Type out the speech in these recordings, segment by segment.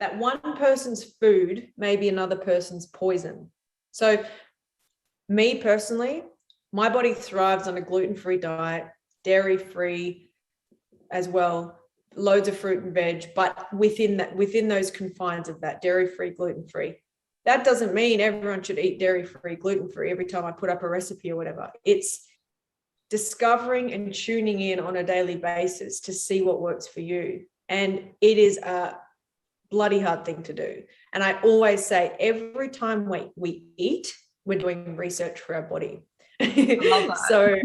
that one person's food may be another person's poison. So me personally, my body thrives on a gluten-free diet, dairy-free as well, loads of fruit and veg, but within those confines of that, dairy-free, gluten-free. That doesn't mean everyone should eat dairy-free, gluten-free every time I put up a recipe or whatever. It's discovering and tuning in on a daily basis to see what works for you. And it is a bloody hard thing to do. And I always say every time we eat, we're doing research for our body. So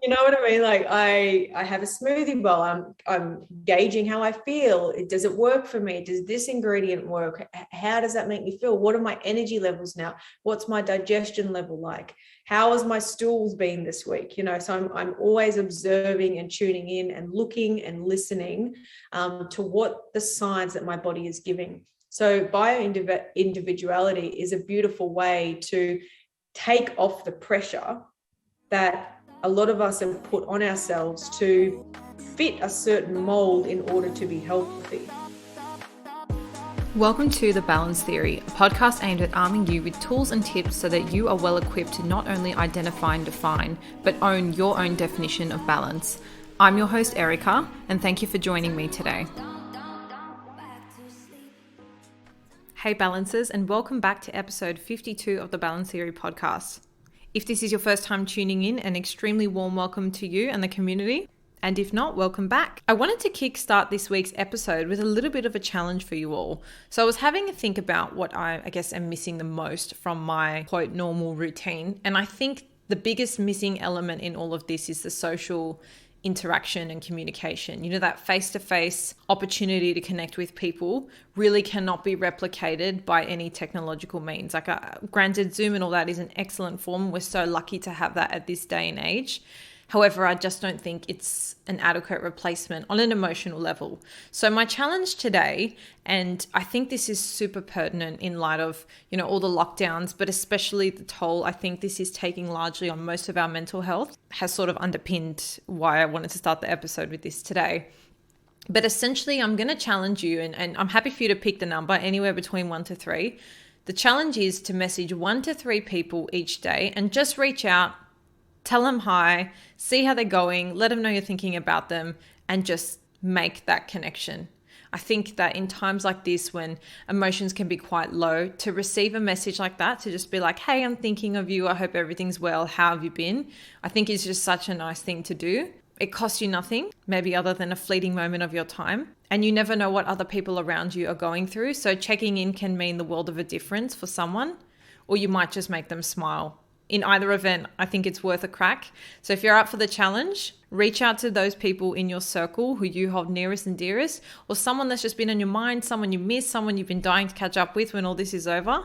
you know what I mean? Like I have a smoothie bowl. I'm gauging how I feel. Does it work for me? Does this ingredient work? How does that make me feel? What are my energy levels now? What's my digestion level like? How has my stools been this week? You know, so I'm always observing and tuning in and looking and listening to what the signs that my body is giving. So bio-individuality is a beautiful way to take off the pressure that a lot of us have put on ourselves to fit a certain mold in order to be healthy. Welcome to The Balance Theory, a podcast aimed at arming you with tools and tips so that you are well equipped to not only identify and define, but own your own definition of balance. I'm your host, Erica, and thank you for joining me today. Hey Balancers, and welcome back to episode 52 of the Balance Theory podcast. If this is your first time tuning in, an extremely warm welcome to you and the community. And if not, welcome back. I wanted to kickstart this week's episode with a little bit of a challenge for you all. So I was having a think about what I guess am missing the most from my quote normal routine. And I think the biggest missing element in all of this is the social interaction and communication. You know, that face-to-face opportunity to connect with people really cannot be replicated by any technological means. Like granted, Zoom and all that is an excellent form. We're so lucky to have that at this day and age. However, I just don't think it's an adequate replacement on an emotional level. So my challenge today, and I think this is super pertinent in light of, you know, all the lockdowns, but especially the toll I think this is taking largely on most of our mental health, has sort of underpinned why I wanted to start the episode with this today. But essentially, I'm going to challenge you, and I'm happy for you to pick the number anywhere between 1 to 3. The challenge is to message 1 to 3 people each day and just reach out, tell them hi, see how they're going, let them know you're thinking about them, and just make that connection. I think that in times like this, when emotions can be quite low, to receive a message like that, to just be like, hey, I'm thinking of you, I hope everything's well, how have you been? I think is just such a nice thing to do. It costs you nothing, maybe other than a fleeting moment of your time. And you never know what other people around you are going through. So checking in can mean the world of a difference for someone, or you might just make them smile. In either event, I think it's worth a crack. So if you're up for the challenge, reach out to those people in your circle who you hold nearest and dearest, or someone that's just been on your mind, someone you miss, someone you've been dying to catch up with when all this is over.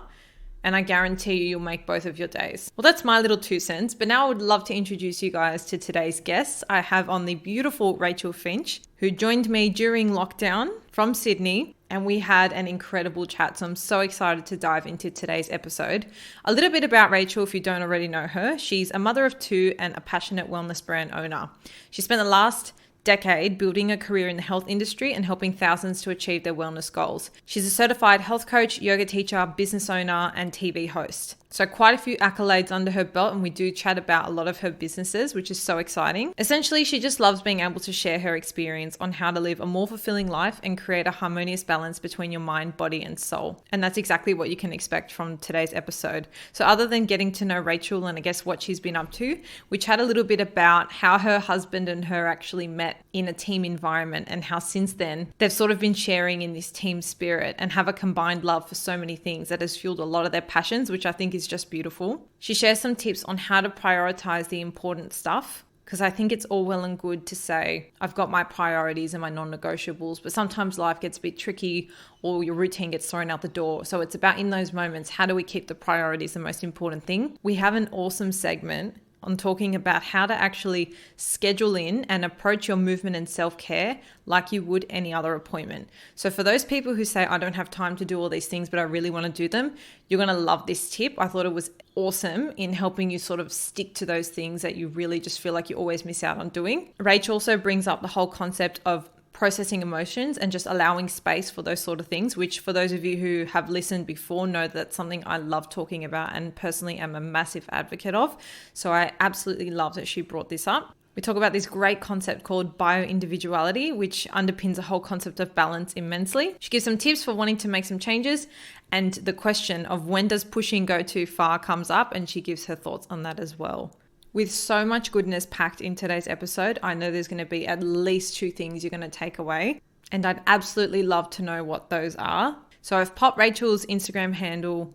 And I guarantee you'll make both of your days. Well, that's my little 2 cents, but now I would love to introduce you guys to today's guests. I have on the beautiful Rachael Finch, who joined me during lockdown from Sydney, and we had an incredible chat. So I'm so excited to dive into today's episode. A little bit about Rachael, if you don't already know her. She's a mother of 2 and a passionate wellness brand owner. She spent the last decade building a career in the health industry and helping thousands to achieve their wellness goals. She's a certified health coach, yoga teacher, business owner, and TV host. So quite a few accolades under her belt, and we do chat about a lot of her businesses, which is so exciting. Essentially, she just loves being able to share her experience on how to live a more fulfilling life and create a harmonious balance between your mind, body, and soul. And that's exactly what you can expect from today's episode. So other than getting to know Rachael and I guess what she's been up to, we chat a little bit about how her husband and her actually met in a team environment, and how since then they've sort of been sharing in this team spirit and have a combined love for so many things that has fueled a lot of their passions, which I think is just beautiful. She shares some tips on how to prioritize the important stuff, because I think it's all well and good to say, I've got my priorities and my non-negotiables, but sometimes life gets a bit tricky or your routine gets thrown out the door. So it's about in those moments, how do we keep the priorities the most important thing? We have an awesome segment on talking about how to actually schedule in and approach your movement and self-care like you would any other appointment. So for those people who say, I don't have time to do all these things, but I really want to do them, you're going to love this tip. I thought it was awesome in helping you sort of stick to those things that you really just feel like you always miss out on doing. Rach also brings up the whole concept of processing emotions and just allowing space for those sort of things, which for those of you who have listened before know that's something I love talking about and personally am a massive advocate of. So I absolutely love that she brought this up. We talk about this great concept called bio-individuality, which underpins the whole concept of balance immensely. She gives some tips for wanting to make some changes, and the question of when does pushing go too far comes up, and she gives her thoughts on that as well. With so much goodness packed in today's episode, I know there's going to be at least 2 things you're going to take away, and I'd absolutely love to know what those are. So I've popped Rachel's Instagram handle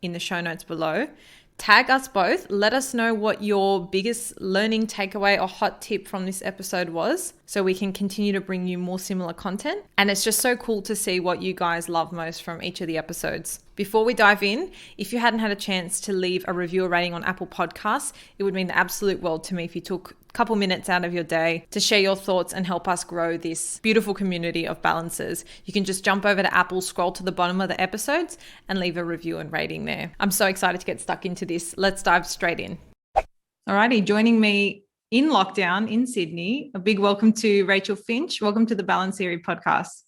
in the show notes below. Tag us both. Let us know what your biggest learning takeaway or hot tip from this episode was, so we can continue to bring you more similar content. And it's just so cool to see what you guys love most from each of the episodes. Before we dive in, if you hadn't had a chance to leave a review or rating on Apple Podcasts, it would mean the absolute world to me if you took a couple minutes out of your day to share your thoughts and help us grow this beautiful community of balancers. You can just jump over to Apple, scroll to the bottom of the episodes and leave a review and rating there. I'm so excited to get stuck into this. Let's dive straight in. Alrighty, joining me in lockdown in Sydney, a big welcome to Rachael Finch. Welcome to the Balance Theory podcast.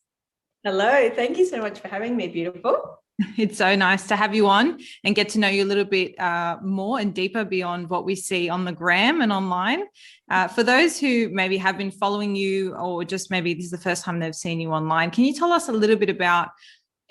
Hello, thank you so much for having me, beautiful. It's so nice to have you on and get to know you a little bit more and deeper beyond what we see on the gram and online. For those who maybe have been following you or just maybe this is the first time they've seen you online, can you tell us a little bit about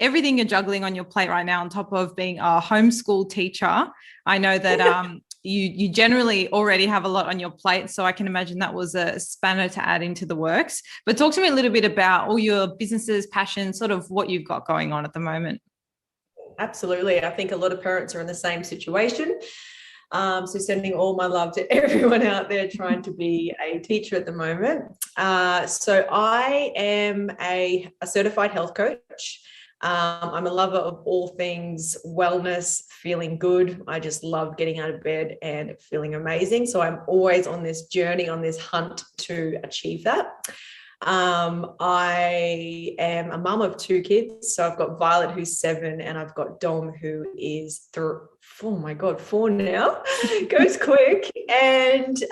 everything you're juggling on your plate right now on top of being a homeschool teacher? I know that you generally already have a lot on your plate, so I can imagine that was a spanner to add into the works. But talk to me a little bit about all your businesses, passions, sort of what you've got going on at the moment. Absolutely. I think a lot of parents are in the same situation. So sending all my love to everyone out there trying to be a teacher at the moment. So I am a certified health coach. I'm a lover of all things wellness, feeling good. I just love getting out of bed and feeling amazing. So I'm always on this journey, on this hunt to achieve that. I am a mum of 2 kids. So I've got Violet, who's 7, and I've got Dom, who is 4 now. Goes quick. And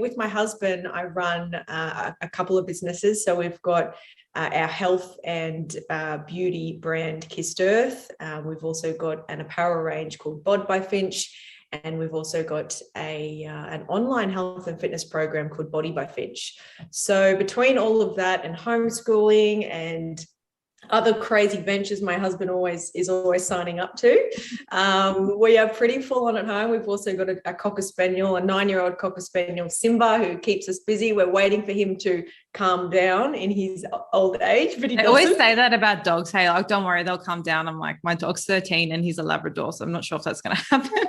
with my husband, I run a couple of businesses. So we've got our health and beauty brand Kissed Earth. We've also got an apparel range called Bod by Finch. And we've also got an online health and fitness program called Body by Finch. So between all of that and homeschooling and other crazy ventures my husband is always signing up to, we are pretty full on at home. We've also got a Cocker Spaniel, a 9-year-old Cocker Spaniel, Simba, who keeps us busy. We're waiting for him to calm down in his old age, but I always say that about dogs. Hey, like, don't worry, they'll calm down. I'm like, my dog's 13 and he's a Labrador, so I'm not sure if that's going to happen.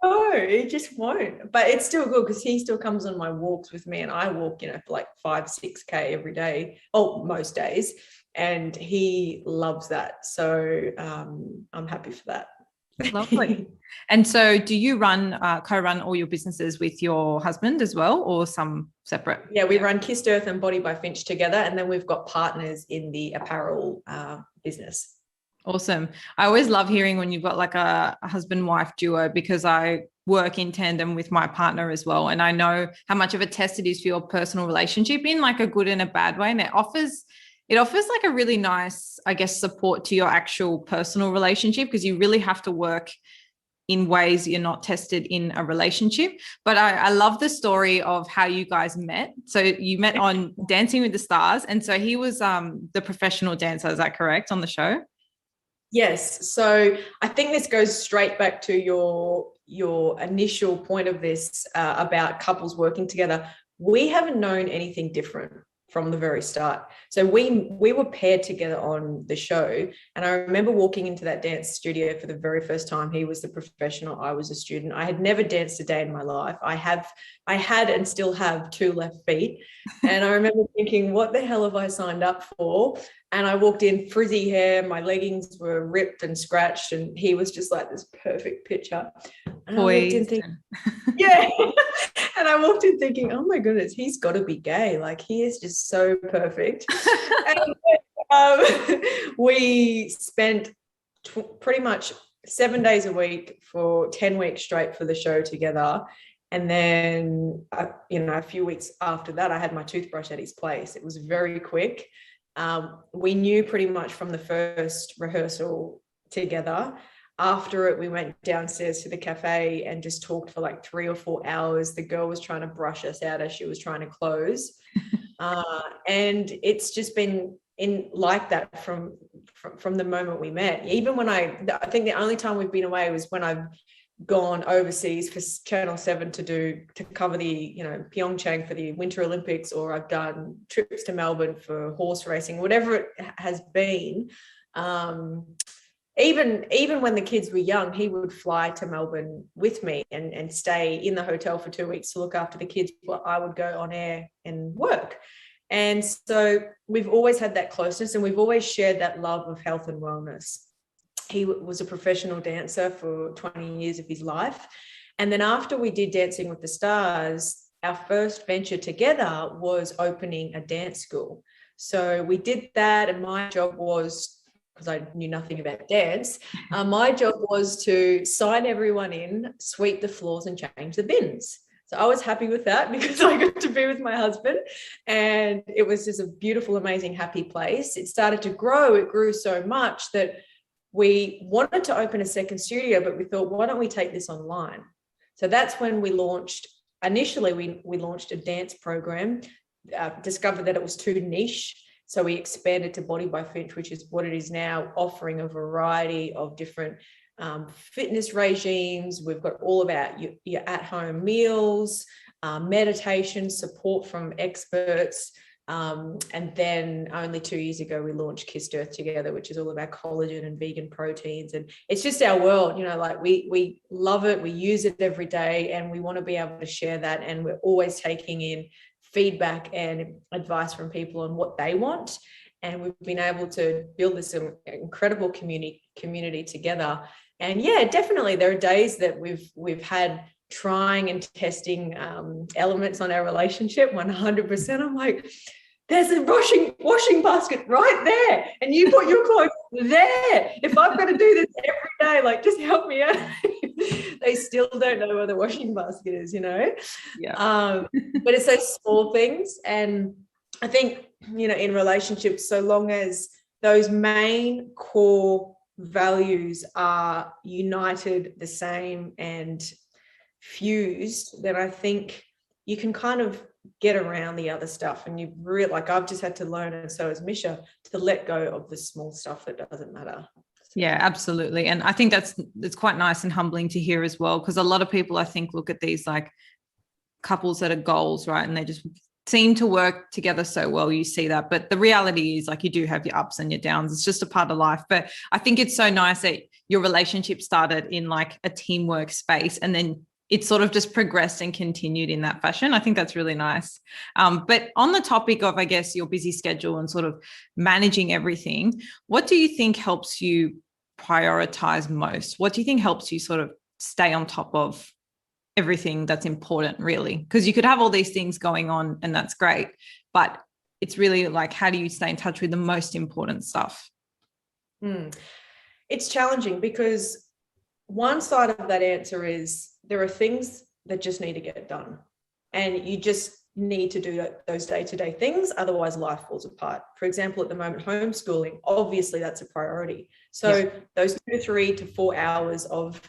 No, it just won't. But it's still good because he still comes on my walks with me, and I walk, for like 5-6K every day, most days, and he loves that. So I'm happy for that. Lovely. And so do you co-run all your businesses with your husband as well, or some separate? Yeah, we run Kissed Earth and Body by Finch together, and then we've got partners in the apparel business. Awesome. I always love hearing when you've got like a husband-wife duo, because I work in tandem with my partner as well. And I know how much of a test it is for your personal relationship in like a good and a bad way. And it offers like a really nice, I guess, support to your actual personal relationship, because you really have to work in ways you're not tested in a relationship. But I love the story of how you guys met. So you met on Dancing with the Stars. And so he was the professional dancer. Is that correct, on the show? Yes. So I think this goes straight back to your initial point of this about couples working together. We haven't known anything different from the very start. So we were paired together on the show. And I remember walking into that dance studio for the very first time. He was the professional, I was a student. I had never danced a day in my life. I had and still have 2 left feet. And I remember thinking, what the hell have I signed up for? And I walked in, frizzy hair, my leggings were ripped and scratched, and he was just like this perfect picture. And I walked in thinking, yeah. And I walked in thinking, oh my goodness, he's got to be gay. Like, he is just so perfect. And we spent pretty much 7 days a week for 10 weeks straight for the show together. And then, a few weeks after that, I had my toothbrush at his place. It was very quick. We knew pretty much from the first rehearsal together. After it, we went downstairs to the cafe and just talked for like 3 or 4 hours. The girl was trying to brush us out as she was trying to close. And it's just been in like that from the moment we met. Even when I think the only time we've been away was when I've gone overseas for Channel 7 to cover the, Pyeongchang for the Winter Olympics, or I've done trips to Melbourne for horse racing, whatever it has been. Even when the kids were young, he would fly to Melbourne with me and stay in the hotel for 2 weeks to look after the kids while I would go on air and work. And so we've always had that closeness, and we've always shared that love of health and wellness. He was a professional dancer for 20 years of his life. And then after we did Dancing with the Stars, our first venture together was opening a dance school. So we did that, and my job was, because I knew nothing about dance, my job was to sign everyone in, sweep the floors, and change the bins. So I was happy with that because I got to be with my husband, and it was just a beautiful, amazing, happy place. It started to grow. It grew so much that we wanted to open a second studio, but we thought, why don't we take this online? So that's when we launched. Initially, we launched a dance program, discovered that it was too niche. So we expanded to Body by Finch, which is what it is now, offering a variety of different fitness regimes. We've got all about your at-home meals, meditation, support from experts. And then only 2 years ago, we launched Kissed Earth Together, which is all about collagen and vegan proteins. And it's just our world, like we love it. We use it every day, and we want to be able to share that. And we're always taking in feedback and advice from people on what they want. And we've been able to build this incredible community together. And yeah, definitely there are days that we've had trying and testing elements on our relationship. 100%. I'm like, there's a washing basket right there, and you put your clothes there. If I've got to do this every day, like, just help me out. They still don't know where the washing basket is, Yeah. But it's those small things. And I think, in relationships, so long as those main core values are united, the same, and fused, then I think you can kind of get around the other stuff. And you really, like, I've just had to learn, and so has Misha, to let go of the small stuff that doesn't matter. Yeah, absolutely. And I think it's quite nice and humbling to hear as well, because a lot of people, I think, look at these like couples that are goals, right? And they just seem to work together so well. You see that. But the reality is, like, you do have your ups and your downs. It's just a part of life. But I think it's so nice that your relationship started in like a teamwork space, and then it sort of just progressed and continued in that fashion. I think that's really nice. But on the topic of, I guess, your busy schedule and sort of managing everything, what do you think helps you prioritize most? What do you think helps you sort of stay on top of everything that's important, really? Because you could have all these things going on, and that's great, but it's really like, how do you stay in touch with the most important stuff? It's challenging, because one side of that answer is there are things that just need to get done, and you just need to do those day-to-day things. Otherwise, life falls apart. For example, at the moment, homeschooling, obviously that's a priority. So those 2 to 3 to 4 hours of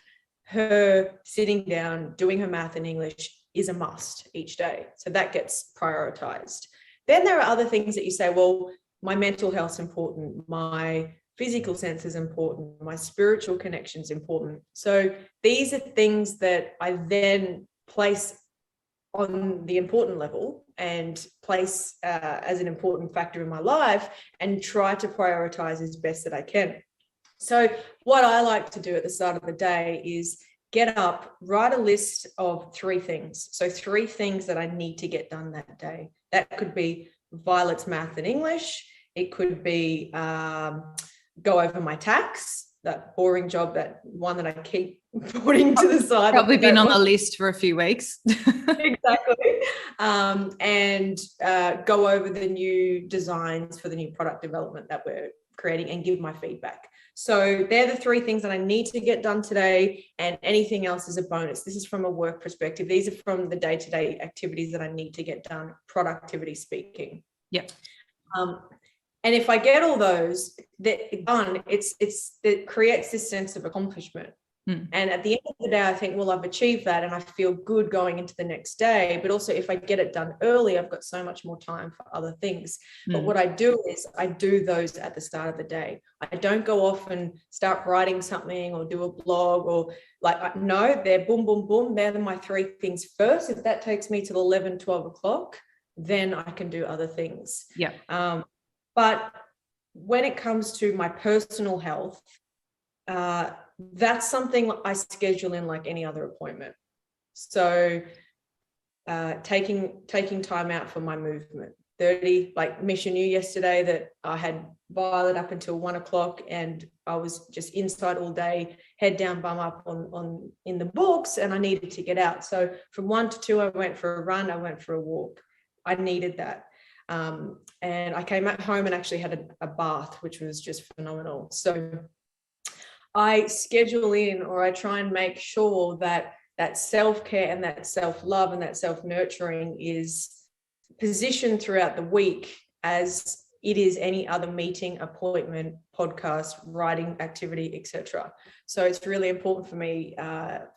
her sitting down, doing her math and English is a must each day. So that gets prioritized. Then there are other things that you say, well, my mental health's important, my physical sense is important, my spiritual connection is important. So these are things that I then place on the important level and place as an important factor in my life, and try to prioritize as best that I can. So what I like to do at the start of the day is get up, write a list of 3 things. So 3 things that I need to get done that day. That could be Violet's math and English. It could be go over my tax, that boring job, that one that I keep putting to the side. Probably been on the list for a few weeks. Exactly. And go over the new designs for the new product development that we're creating and give my feedback. So they're the 3 things that I need to get done today, and anything else is a bonus. This is from a work perspective. These are from the day-to-day activities that I need to get done, productivity speaking. Yep. And if I get all those done, it creates this sense of accomplishment. And at the end of the day, I think, well, I've achieved that and I feel good going into the next day. But also, if I get it done early, I've got so much more time for other things. But what I do is I do those at the start of the day. I don't go off and start writing something or do a blog or no, they're boom, boom, boom. They're my 3 things first. If that takes me till 11, 12 o'clock, then I can do other things. Yeah. But when it comes to my personal health, that's something I schedule in like any other appointment. So taking time out for my movement. 30, like Misha knew yesterday that I had Violet up until 1 o'clock and I was just inside all day, head down, bum up on in the books, and I needed to get out. So from 1 to 2, I went for a run, I went for a walk. I needed that. And I came at home and actually had a bath, which was just phenomenal. So I schedule in, or I try and make sure that self-care and that self-love and that self-nurturing is positioned throughout the week as it is any other meeting, appointment, podcast, writing activity, etc. So it's really important for me,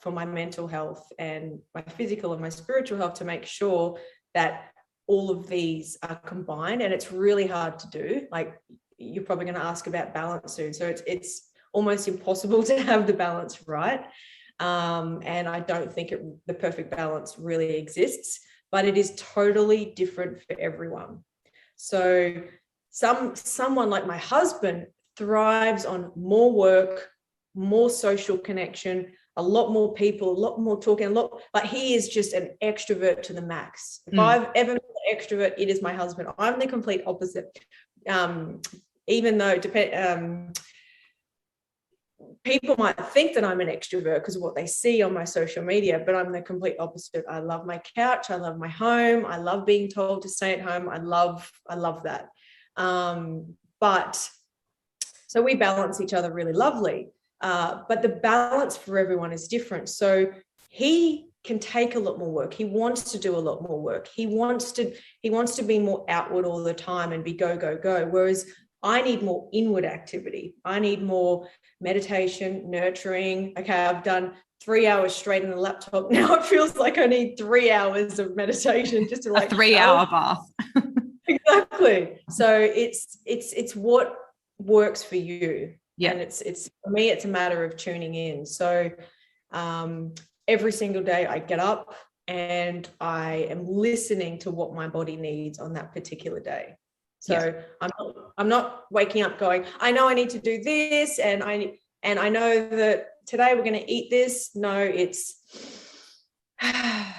for my mental health and my physical and my spiritual health, to make sure that all of these are combined. And it's really hard to do. Like, you're probably going to ask about balance soon. So it's almost impossible to have the balance right. And I don't think the perfect balance really exists, but it is totally different for everyone. So someone like my husband thrives on more work, more social connection, a lot more people, a lot more talking, like he is just an extrovert to the max. If I've ever met an extrovert, it is my husband. I'm the complete opposite. Even though people might think that I'm an extrovert because of what they see on my social media, but I'm the complete opposite. I love my couch. I love my home. I love being told to stay at home. I love that. But so we balance each other really lovely. But the balance for everyone is different. So he can take a lot more work. He wants to do a lot more work. He wants to be more outward all the time and be go, go, go. Whereas I need more inward activity. I need more meditation, nurturing. Okay, I've done 3 hours straight in the laptop. Now it feels like I need 3 hours of meditation just to like a 3-hour bath. Exactly. So it's what works for you. Yeah. And it's for me, it's a matter of tuning in. So every single day I get up and I am listening to what my body needs on that particular day. So yes. I'm not waking up going, I know I need to do this, and I know that today we're going to eat this. No, it's I'm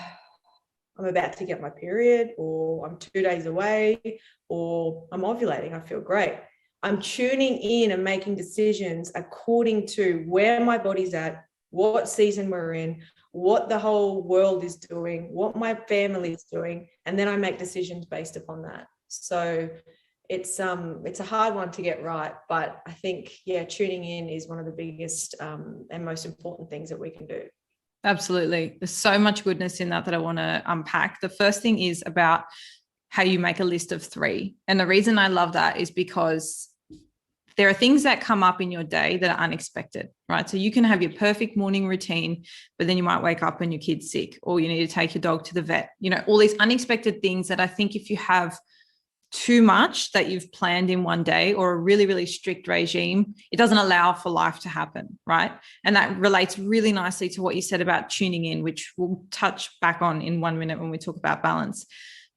about to get my period, or I'm 2 days away, or I'm ovulating. I feel great. I'm tuning in and making decisions according to where my body's at, what season we're in, what the whole world is doing, what my family is doing, and then I make decisions based upon that. So it's a hard one to get right, but I think, tuning in is one of the biggest and most important things that we can do. Absolutely. There's so much goodness in that I want to unpack. The first thing is about how you make a list of 3. And the reason I love that is because there are things that come up in your day that are unexpected, right? So you can have your perfect morning routine, but then you might wake up and your kid's sick, or you need to take your dog to the vet, all these unexpected things that I think if you have too much that you've planned in one day, or a really, really strict regime, it doesn't allow for life to happen, right? And that relates really nicely to what you said about tuning in, which we'll touch back on in 1 minute when we talk about balance.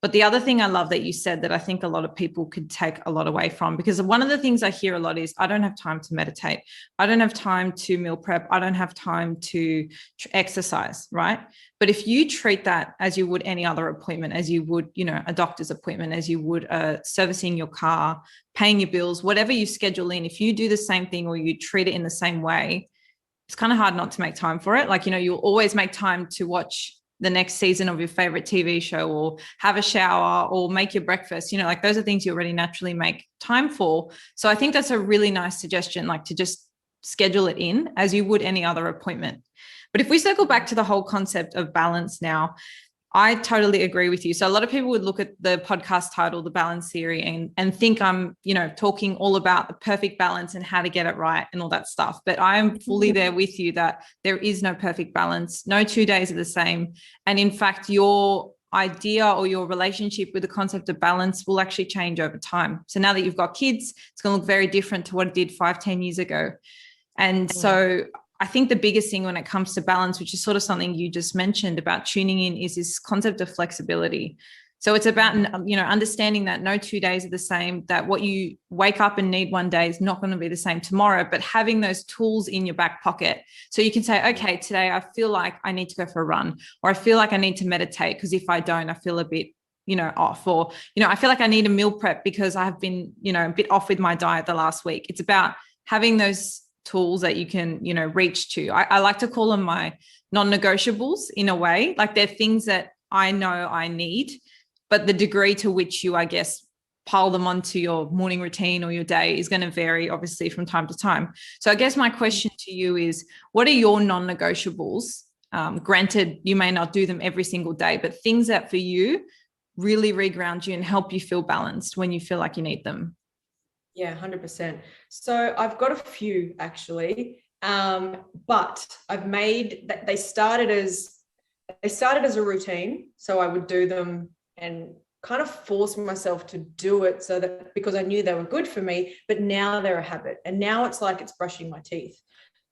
But the other thing I love that you said that I think a lot of people could take a lot away from, because one of the things I hear a lot is, I don't have time to meditate. I don't have time to meal prep. I don't have time to exercise, right? But if you treat that as you would any other appointment, as you would, a doctor's appointment, as you would servicing your car, paying your bills, whatever you schedule in, if you do the same thing or you treat it in the same way, it's kind of hard not to make time for it. Like, you'll always make time to watch the next season of your favorite TV show, or have a shower, or make your breakfast. Like those are things you already naturally make time for. So I think that's a really nice suggestion, like to just schedule it in as you would any other appointment. But if we circle back to the whole concept of balance now, I totally agree with you. So a lot of people would look at the podcast title, The Balance Theory, and think I'm, talking all about the perfect balance and how to get it right and all that stuff. But I am fully there with you that there is no perfect balance. No 2 days are the same. And in fact, your idea or your relationship with the concept of balance will actually change over time. So now that you've got kids, it's going to look very different to what it did 5-10 years ago. And so I think the biggest thing when it comes to balance, which is sort of something you just mentioned about tuning in, is this concept of flexibility. So it's about, understanding that no 2 days are the same, that what you wake up and need one day is not going to be the same tomorrow, but having those tools in your back pocket. So you can say, okay, today I feel like I need to go for a run, or I feel like I need to meditate, because if I don't, I feel a bit off, or, I feel like I need a meal prep because I've been, a bit off with my diet the last week. It's about having those tools that you can, reach to. I like to call them my non-negotiables in a way. Like they're things that I know I need, but the degree to which you, I guess, pile them onto your morning routine or your day is going to vary, obviously, from time to time. So I guess my question to you is, what are your non-negotiables? Granted, you may not do them every single day, but things that for you really reground you and help you feel balanced when you feel like you need them. Yeah, 100%. So I've got a few actually, but I've made that they started as a routine. So I would do them and kind of force myself to do it, so that because I knew they were good for me, but now they're a habit. And now it's like it's brushing my teeth.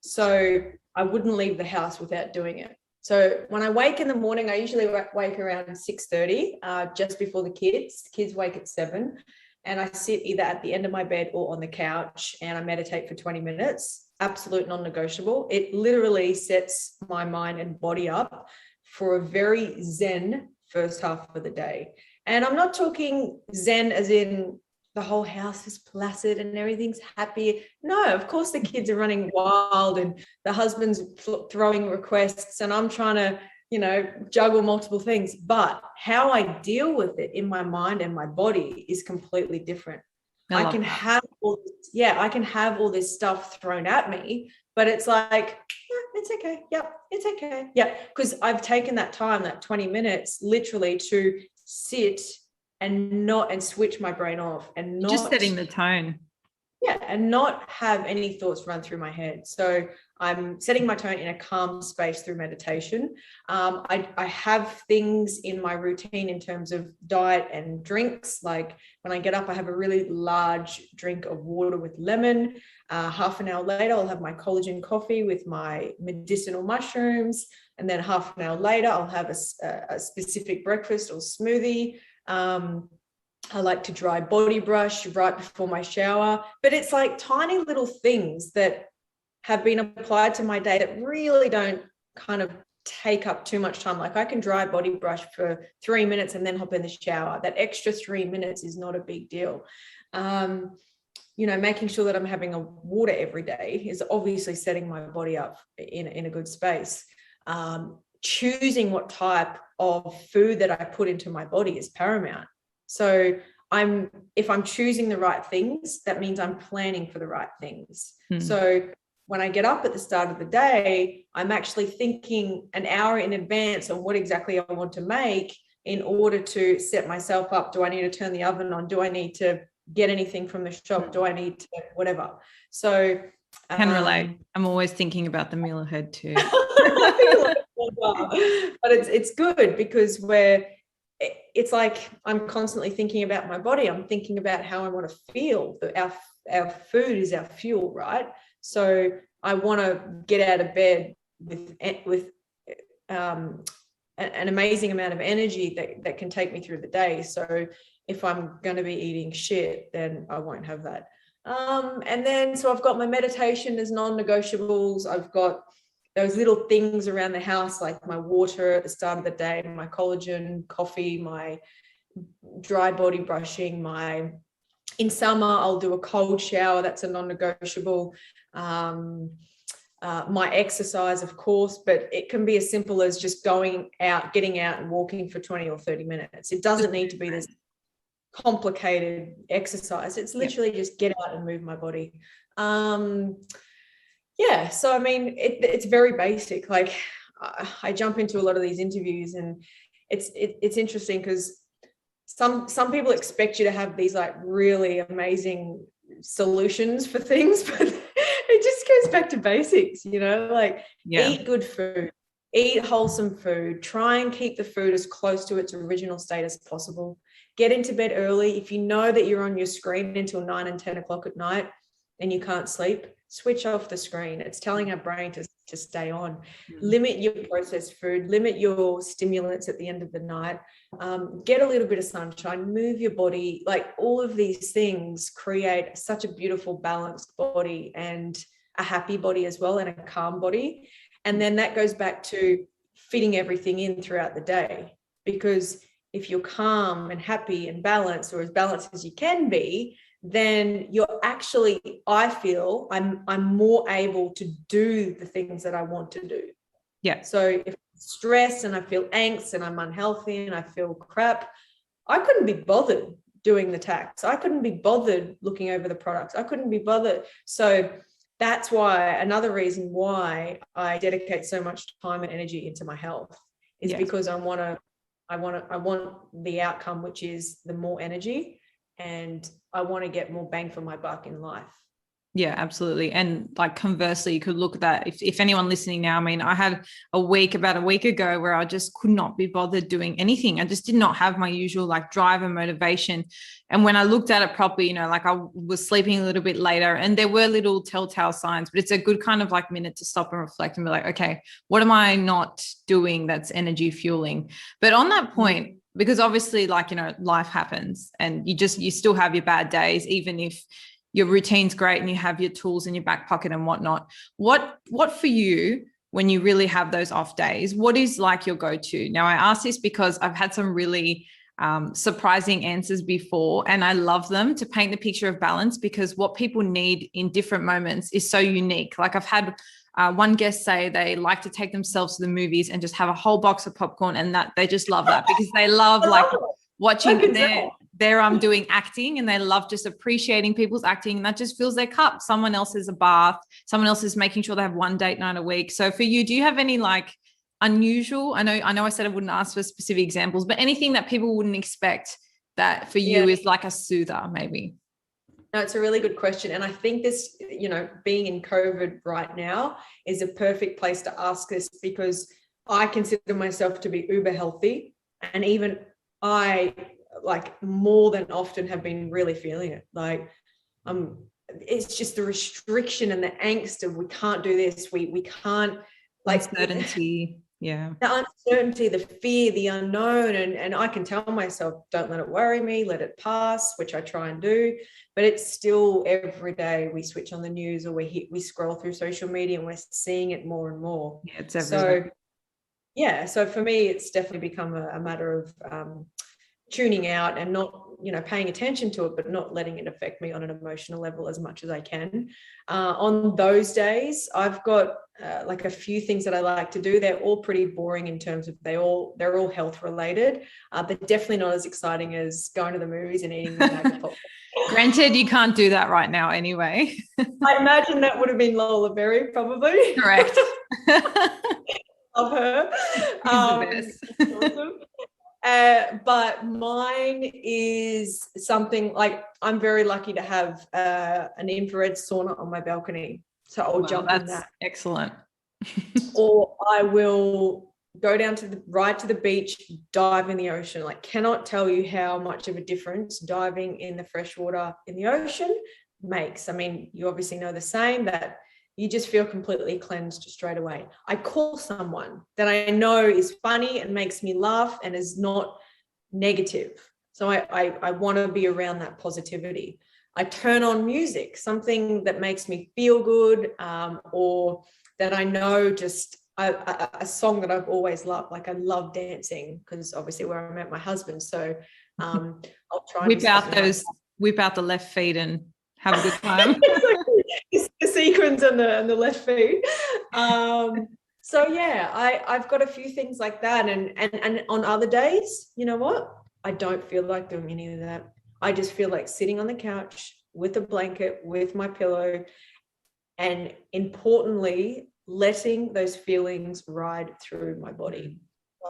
So I wouldn't leave the house without doing it. So when I wake in the morning, I usually wake around 6:30, just before the kids. The kids wake at 7. And I sit either at the end of my bed or on the couch, and I meditate for 20 minutes. Absolute non-negotiable. It literally sets my mind and body up for a very zen first half of the day. And I'm not talking zen as in the whole house is placid and everything's happy. No, of course the kids are running wild and the husband's throwing requests and I'm trying to juggle multiple things, but how I deal with it in my mind and my body is completely different. I can have all this stuff thrown at me, but it's like, it's okay. Yep, it's okay. Yep, because I've taken that time, that 20 minutes, literally to sit and switch my brain off and not just setting the tone. Yeah, and not have any thoughts run through my head. So I'm setting my tone in a calm space through meditation. I have things in my routine in terms of diet and drinks. Like when I get up, I have a really large drink of water with lemon. Half an hour later, I'll have my collagen coffee with my medicinal mushrooms. And then half an hour later, I'll have a specific breakfast or smoothie. I like to dry body brush right before my shower, but it's like tiny little things that have been applied to my day that really don't kind of take up too much time. Like I can dry body brush for 3 minutes and then hop in the shower. That extra 3 minutes is not a big deal. Making sure that I'm having a water every day is obviously setting my body up in a good space. Choosing what type of food that I put into my body is paramount. So if I'm choosing the right things, that means I'm planning for the right things. So when I get up at the start of the day, I'm actually thinking an hour in advance on what exactly I want to make in order to set myself up. Do I need to turn the oven on? Do I need to get anything from the shop? Do I need to whatever? So can relate. I'm always thinking about the meal ahead too. But it's good because it's like I'm constantly thinking about my body. I'm thinking about how I want to feel. Our food is our fuel, right? So I want to get out of bed with an amazing amount of energy that can take me through the day. So if I'm going to be eating shit, then I won't have that. And then so I've got my meditation as non-negotiables. I've got those little things around the house, like my water at the start of the day, my collagen, coffee, my dry body brushing, in summer, I'll do a cold shower. That's a non-negotiable. my exercise, of course, but it can be as simple as just going out, getting out and walking for 20 or 30 minutes. It doesn't need to be this complicated exercise. It's literally just get out and move my body. Yeah, so I mean, it's very basic. Like I jump into a lot of these interviews, and it's interesting because some people expect you to have these like really amazing solutions for things, but it just goes back to basics, you know, like eat good food, eat wholesome food, try and keep the food as close to its original state as possible. Get into bed early. If you know that you're on your screen until 9 and 10 o'clock at night and you can't sleep, switch off the screen. It's telling our brain to stay on. Limit your processed food, limit your stimulants at the end of the night, get a little bit of sunshine, move your body. Like all of these things create such a beautiful, balanced body, and a happy body as well, and a calm body. And then that goes back to fitting everything in throughout the day, because if you're calm and happy and balanced, or as balanced as you can be, then you're actually, I feel I'm more able to do the things that I want to do. Yeah. So if I'm stressed and I feel angst and I'm unhealthy and I feel crap, I couldn't be bothered doing the tax. I couldn't be bothered looking over the products. I couldn't be bothered. So that's why, another reason why I dedicate so much time and energy into my health is because I want the outcome, which is the more energy, and I want to get more bang for my buck in life. Yeah, absolutely. And like conversely, you could look at that. If anyone listening now, I mean, I had about a week ago where I just could not be bothered doing anything. I just did not have my usual like drive and motivation. And when I looked at it properly, you know, like I was sleeping a little bit later, and there were little telltale signs, but it's a good kind of like minute to stop and reflect and be like, okay, what am I not doing that's energy fueling? But on that point, because obviously, like, you know, life happens and you still have your bad days, even if your routine's great and you have your tools in your back pocket and whatnot. What for you, when you really have those off days, what is like your go-to? Now, I ask this because I've had some really surprising answers before, and I love them to paint the picture of balance, because what people need in different moments is so unique. Like I've had one guest say they like to take themselves to the movies and just have a whole box of popcorn, and that they just love that because they love like watching their doing acting, and they love just appreciating people's acting, and that just fills their cup. Someone else is a bath, someone else is making sure they have one date night a week. So for you, do you have any like unusual, I know I said I wouldn't ask for specific examples, but anything that people wouldn't expect that for you is like a soother maybe? No, it's a really good question. And I think this, you know, being in COVID right now is a perfect place to ask this, because I consider myself to be uber healthy. And even I, like, more than often have been really feeling it. Like, it's just the restriction and the angst of we can't do this. We can't, like, uncertainty. Yeah. The uncertainty, the fear, the unknown. And I can tell myself, don't let it worry me, let it pass, which I try and do. But it's still every day we switch on the news or we scroll through social media and we're seeing it more and more. Yeah, it's everywhere. So for me, it's definitely become a matter of tuning out and not, you know, paying attention to it, but not letting it affect me on an emotional level as much as I can. On those days, I've got like a few things that I like to do. They're all pretty boring in terms of they're all health related, but definitely not as exciting as going to the movies and eating a bag of popcorn. Granted, you can't do that right now anyway. I imagine that would have been Lola Berry, probably. Correct. Love her. Awesome. But mine is something like, I'm very lucky to have an infrared sauna on my balcony. So I'll jump in that. Excellent. Or I will go down to the beach, dive in the ocean. Like, cannot tell you how much of a difference diving in the fresh water in the ocean makes. I mean, you obviously know the same, that you just feel completely cleansed straight away. I call someone that I know is funny and makes me laugh and is not negative. So I want to be around that positivity. I turn on music, something that makes me feel good, or that I know just a song that I've always loved. Like, I love dancing because obviously where I met my husband. So I'll try and whip out the left feet and have a good time. The sequins and the left feet. So yeah, I've got a few things like that. And on other days, you know what? I don't feel like doing any of that. I just feel like sitting on the couch with a blanket, with my pillow, and importantly, letting those feelings ride through my body.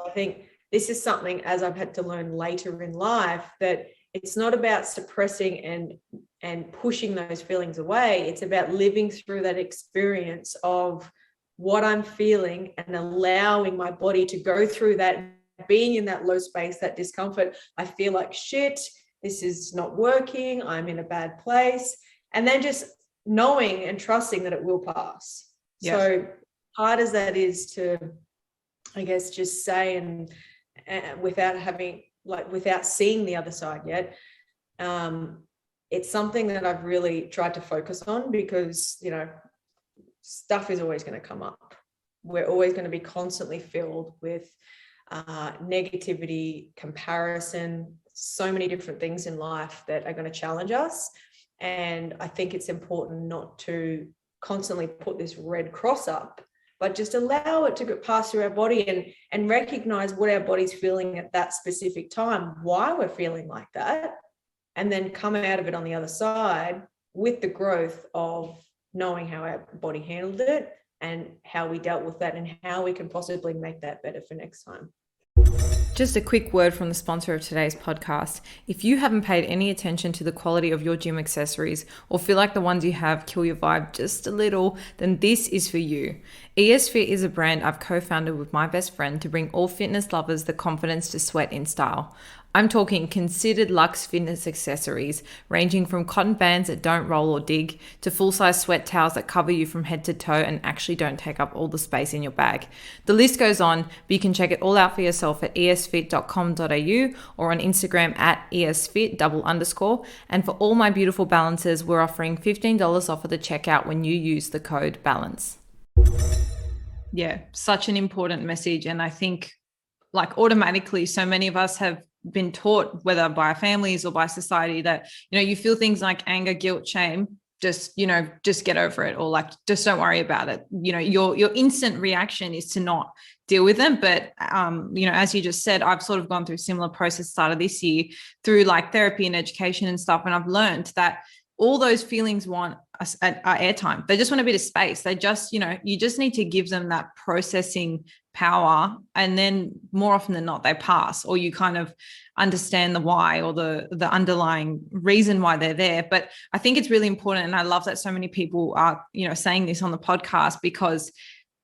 I think this is something, as I've had to learn later in life, that it's not about suppressing and pushing those feelings away. It's about living through that experience of what I'm feeling and allowing my body to go through that, being in that low space, that discomfort. I feel like shit, this is not working, I'm in a bad place. And then just knowing and trusting that it will pass. Yes. So hard as that is to, I guess, just say and without having, like, without seeing the other side yet, it's something that I've really tried to focus on, because, you know, stuff is always going to come up. We're always going to be constantly filled with negativity, comparison, so many different things in life that are going to challenge us. And I think it's important not to constantly put this red cross up, but just allow it to pass through our body and recognize what our body's feeling at that specific time, why we're feeling like that, and then come out of it on the other side with the growth of knowing how our body handled it and how we dealt with that and how we can possibly make that better for next time. Just a quick word from the sponsor of today's podcast. If you haven't paid any attention to the quality of your gym accessories or feel like the ones you have kill your vibe just a little, then this is for you. ESFit is a brand I've co-founded with my best friend to bring all fitness lovers the confidence to sweat in style. I'm talking considered luxe fitness accessories, ranging from cotton bands that don't roll or dig to full-size sweat towels that cover you from head to toe and actually don't take up all the space in your bag. The list goes on, but you can check it all out for yourself at esfit.com.au or on Instagram at esfit_. And for all my beautiful balancers, we're offering $15 off at the checkout when you use the code BALANCE. Yeah, such an important message. And I think, like, automatically, so many of us have been taught, whether by our families or by society, that, you know, you feel things like anger, guilt, shame, just get over it, or like, just don't worry about it. You know, your instant reaction is to not deal with them. But as you just said, I've sort of gone through a similar process started this year through like therapy and education and stuff, and I've learned that all those feelings want airtime. They just want a bit of space. They just, you just need to give them that processing power, and then more often than not, they pass, or you kind of understand the why or the underlying reason why they're there. But I think it's really important, and I love that so many people are, saying this on the podcast, because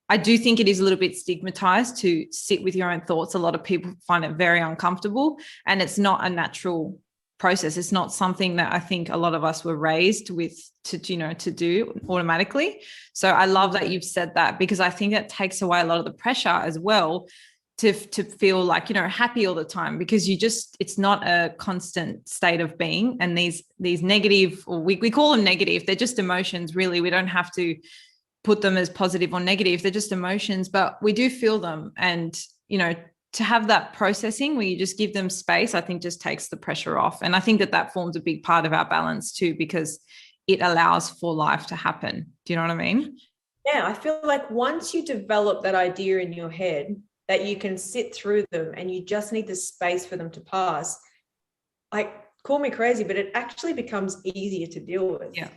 I do think it is a little bit stigmatized to sit with your own thoughts. A lot of people find it very uncomfortable, and it's not a natural process. It's not something that I think a lot of us were raised with to do automatically. So I love that you've said that, because I think that takes away a lot of the pressure as well to feel like, happy all the time, because it's not a constant state of being. And these negative, or we call them negative, they're just emotions, really. We don't have to put them as positive or negative. They're just emotions, but we do feel them. And, to have that processing where you just give them space, I think just takes the pressure off. And I think that forms a big part of our balance too, because it allows for life to happen. Do you know what I mean? Yeah, I feel like once you develop that idea in your head that you can sit through them and you just need the space for them to pass, like, call me crazy, but it actually becomes easier to deal with. Yeah.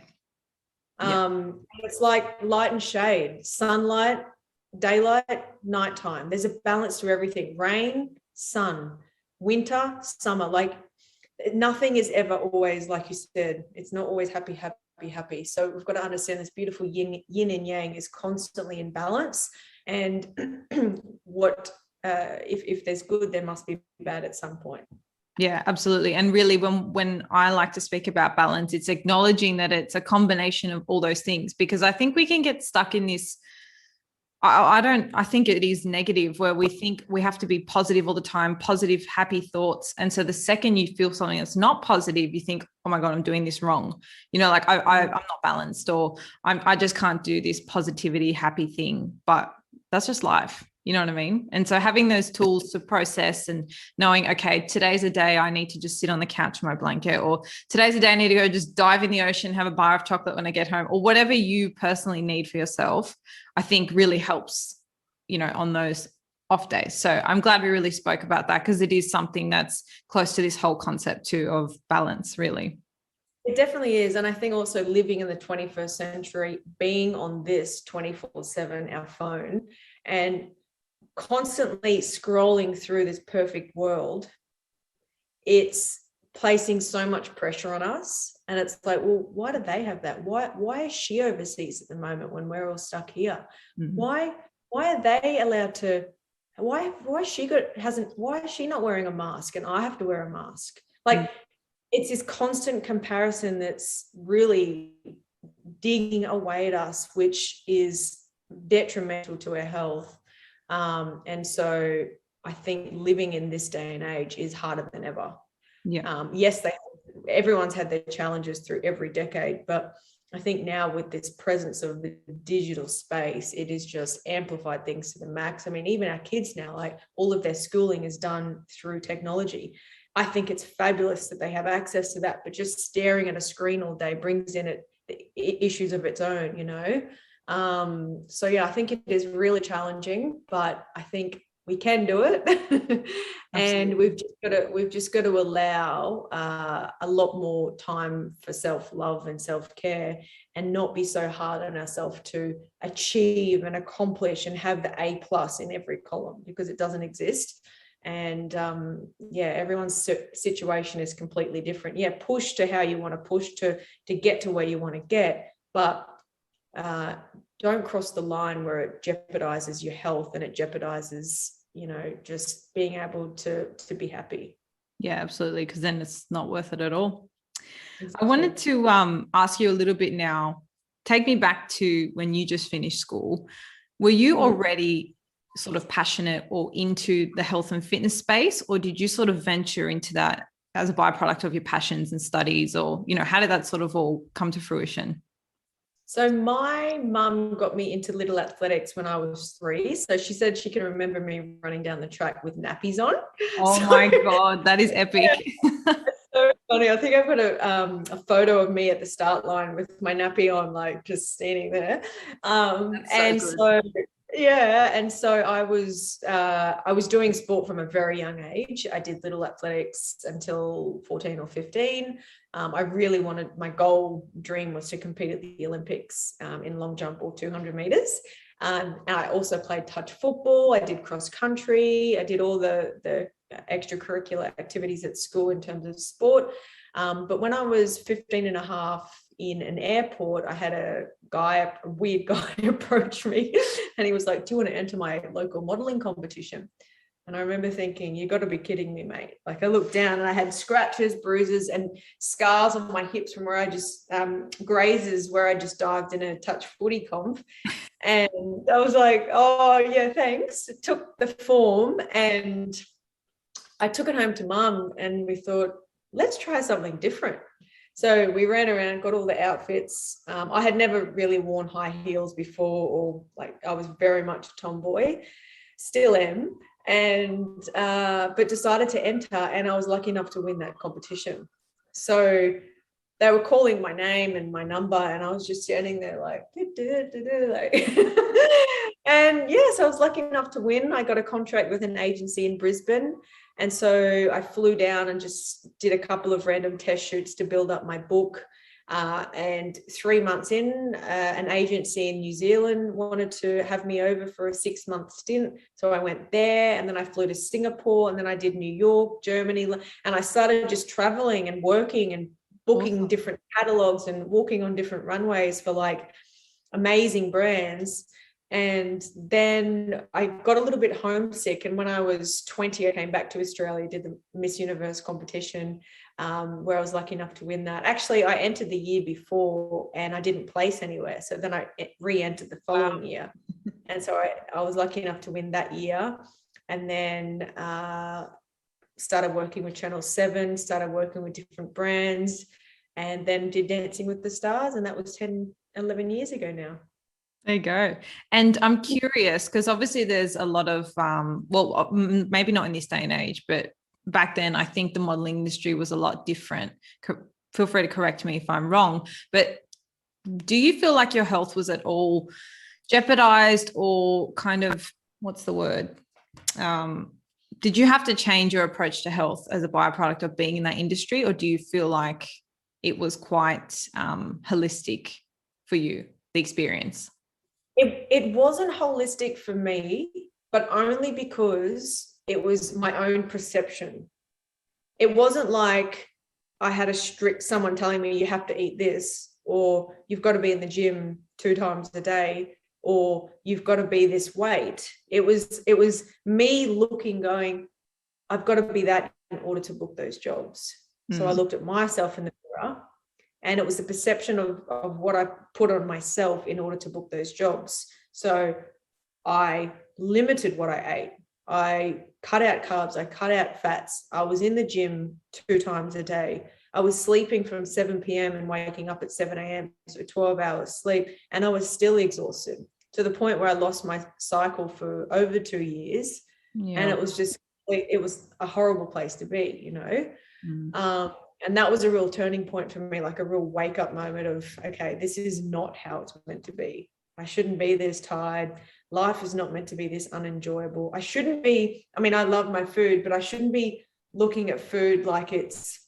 It's like light and shade, sunlight, daylight, nighttime. There's a balance to everything. Rain, sun, winter, summer. Like, nothing is ever always, like you said, it's not always happy, happy, happy. So we've got to understand this beautiful yin and yang is constantly in balance. And what if there's good, there must be bad at some point. Yeah, absolutely. And really, when I like to speak about balance, it's acknowledging that it's a combination of all those things, because I think we can get stuck in this. I think it is negative, where we think we have to be positive all the time, positive, happy thoughts. And so the second you feel something that's not positive, you think, oh my God, I'm doing this wrong. I'm not balanced, or I just can't do this positivity, happy thing. But that's just life. You know what I mean? And so having those tools to process and knowing, okay, today's a day I need to just sit on the couch in my blanket, or today's a day I need to go just dive in the ocean, have a bar of chocolate when I get home, or whatever you personally need for yourself, I think really helps, on those off days. So I'm glad we really spoke about that, because it is something that's close to this whole concept too of balance, really. It definitely is. And I think also living in the 21st century, being on this 24/7, our phone, and constantly scrolling through this perfect world, it's placing so much pressure on us. And it's like, well, why do they have that? Why is she overseas at the moment when we're all stuck here? Mm-hmm. Why are they allowed to, why is she not wearing a mask and I have to wear a mask? Like, it's this constant comparison that's really digging away at us, which is detrimental to our health. And so I think living in this day and age is harder than ever. Yeah. Yes, everyone's had their challenges through every decade, but I think now with this presence of the digital space, it is just amplified things to the max. I mean, even our kids now, like all of their schooling is done through technology. I think it's fabulous that they have access to that, but just staring at a screen all day brings in issues of its own, So yeah, I think it is really challenging, but I think we can do it. And we've just got to allow a lot more time for self-love and self-care, and not be so hard on ourselves to achieve and accomplish and have the A+ in every column, because it doesn't exist. And everyone's situation is completely different. Push to how you want to push to get to where you want to get, but don't cross the line where it jeopardizes your health and it jeopardizes just being able to be happy. Yeah, absolutely, because then it's not worth it at all. Exactly. I wanted to ask you a little bit now, take me back to when you just finished school. Were you already sort of passionate or into the health and fitness space, or did you sort of venture into that as a byproduct of your passions and studies, or how did that sort of all come to fruition? So my mum got me into little athletics when I was 3. So she said she can remember me running down the track with nappies on. Oh my God, that is epic. It's so funny. I think I've got a photo of me at the start line with my nappy on, like just standing there. So I was doing sport from a very young age. I did little athletics until 14 or 15. I really my dream was to compete at the Olympics in long jump or 200 meters. And I also played touch football. I did cross country. I did all the extracurricular activities at school in terms of sport. But when I was 15 and a half in an airport, I had a weird guy approach me, and he was like, "Do you want to enter my local modeling competition?" And I remember thinking, "You got to be kidding me, mate." Like, I looked down and I had scratches, bruises, and scars on my hips from where I just grazes where I just dived in a touch footy comp. And I was like, "Oh yeah, thanks." It took the form and I took it home to mum, and we thought, let's try something different. So we ran around, got all the outfits. I had never really worn high heels before, or like, I was very much a tomboy, still am. And but decided to enter, and I was lucky enough to win that competition. So they were calling my name and my number, and I was just standing there like, and yes, I was lucky enough to win. I got a contract with an agency in Brisbane, and so I flew down and just did a couple of random test shoots to build up my book. And 3 months in, an agency in New Zealand wanted to have me over for a 6-month stint. So I went there, and then I flew to Singapore, and then I did New York, Germany, and I started just traveling and working and booking different catalogs and walking on different runways for like amazing brands. And then I got a little bit homesick. And when I was 20, I came back to Australia, did the Miss Universe competition, where I was lucky enough to win that. Actually, I entered the year before and I didn't place anywhere. So then I re-entered the following year. And so I was lucky enough to win that year. And then started working with Channel 7, started working with different brands, and then did Dancing with the Stars. And that was 10, 11 years ago now. There you go. And I'm curious because obviously there's a lot of, maybe not in this day and age, but back then I think the modeling industry was a lot different. Feel free to correct me if I'm wrong, but do you feel like your health was at all jeopardized or kind of, what's the word? Did you have to change your approach to health as a byproduct of being in that industry, or do you feel like it was quite holistic for you, the experience? It wasn't holistic for me, but only because it was my own perception. It wasn't like I had a strict someone telling me you have to eat this, or you've got to be in the gym 2 times a day, or you've got to be this weight. It was me looking, going, I've got to be that in order to book those jobs. So I looked at myself in the mirror, and it was the perception of what I put on myself in order to book those jobs. So I limited what I ate. I cut out carbs. I cut out fats. I was in the gym 2 times a day. I was sleeping from 7 p.m. and waking up at 7 a.m. So 12 hours sleep. And I was still exhausted to the point where I lost my cycle for over 2 years. Yeah. And it was a horrible place to be, you know. And that was a real turning point for me, like a real wake up moment of, okay, this is not how it's meant to be. I shouldn't be this tired. Life is not meant to be this unenjoyable. I shouldn't be, I mean, I love my food, but I shouldn't be looking at food like it's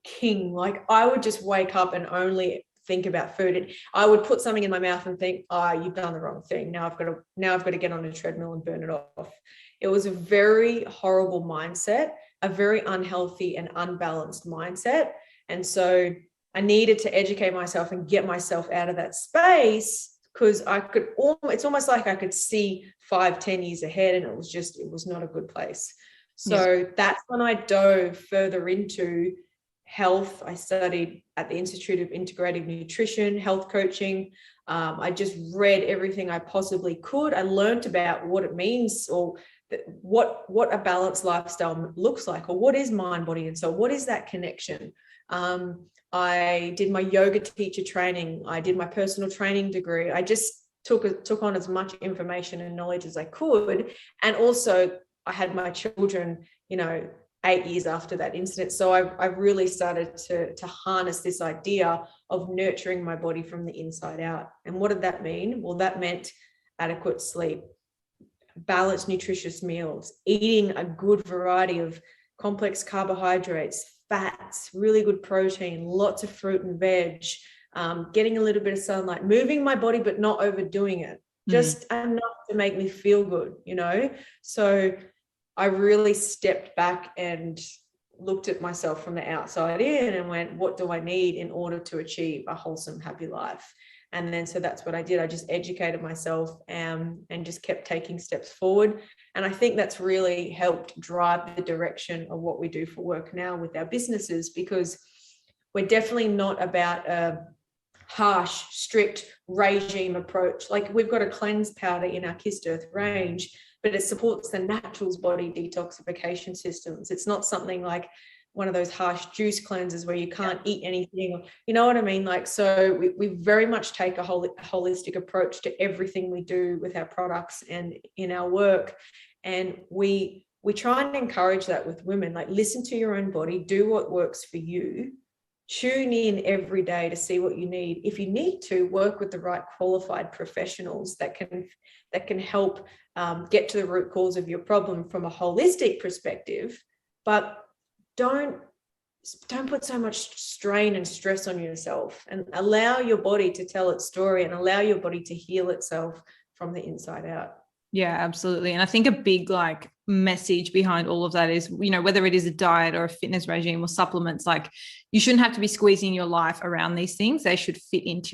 king. Like I would just wake up and only think about food. And I would put something in my mouth and think, you've done the wrong thing. Now I've got to get on a treadmill and burn it off. It was a very horrible mindset, a very unhealthy and unbalanced mindset. And so I needed to educate myself and get myself out of that space, because it's almost like I could see 5-10 years ahead, and it was not a good place. So That's when I dove further into health. I studied at the Institute of Integrative Nutrition, health coaching. I just read everything I possibly could. I learned about what it means, or what a balanced lifestyle looks like, or what is mind, body, and soul. What is that connection? I did my yoga teacher training. I did my personal training degree. I just took on as much information and knowledge as I could. And also I had my children, 8 years after that incident. So I really started to harness this idea of nurturing my body from the inside out. And what did that mean? Well, that meant adequate sleep, balanced, nutritious meals, eating a good variety of complex carbohydrates, fats, really good protein, lots of fruit and veg, getting a little bit of sunlight, moving my body, but not overdoing it, just enough to make me feel good, So I really stepped back and looked at myself from the outside in and went, what do I need in order to achieve a wholesome, happy life? And then, so that's what I did. I just educated myself and just kept taking steps forward. And I think that's really helped drive the direction of what we do for work now with our businesses, because we're definitely not about a harsh, strict regime approach. Like, we've got a cleanse powder in our Kissed Earth range, but it supports the natural's body detoxification systems. It's not something like one of those harsh juice cleanses where you can't eat anything, you know what I mean? Like, so we very much take a holistic approach to everything we do with our products and in our work. And we try and encourage that with women, like, listen to your own body, do what works for you, tune in every day to see what you need. If you need to, work with the right qualified professionals that can help get to the root cause of your problem from a holistic perspective, but don't put so much strain and stress on yourself, and allow your body to tell its story and allow your body to heal itself from the inside out. Yeah, absolutely. And I think a big message behind all of that is, whether it is a diet or a fitness regime or supplements, you shouldn't have to be squeezing your life around these things. They should fit into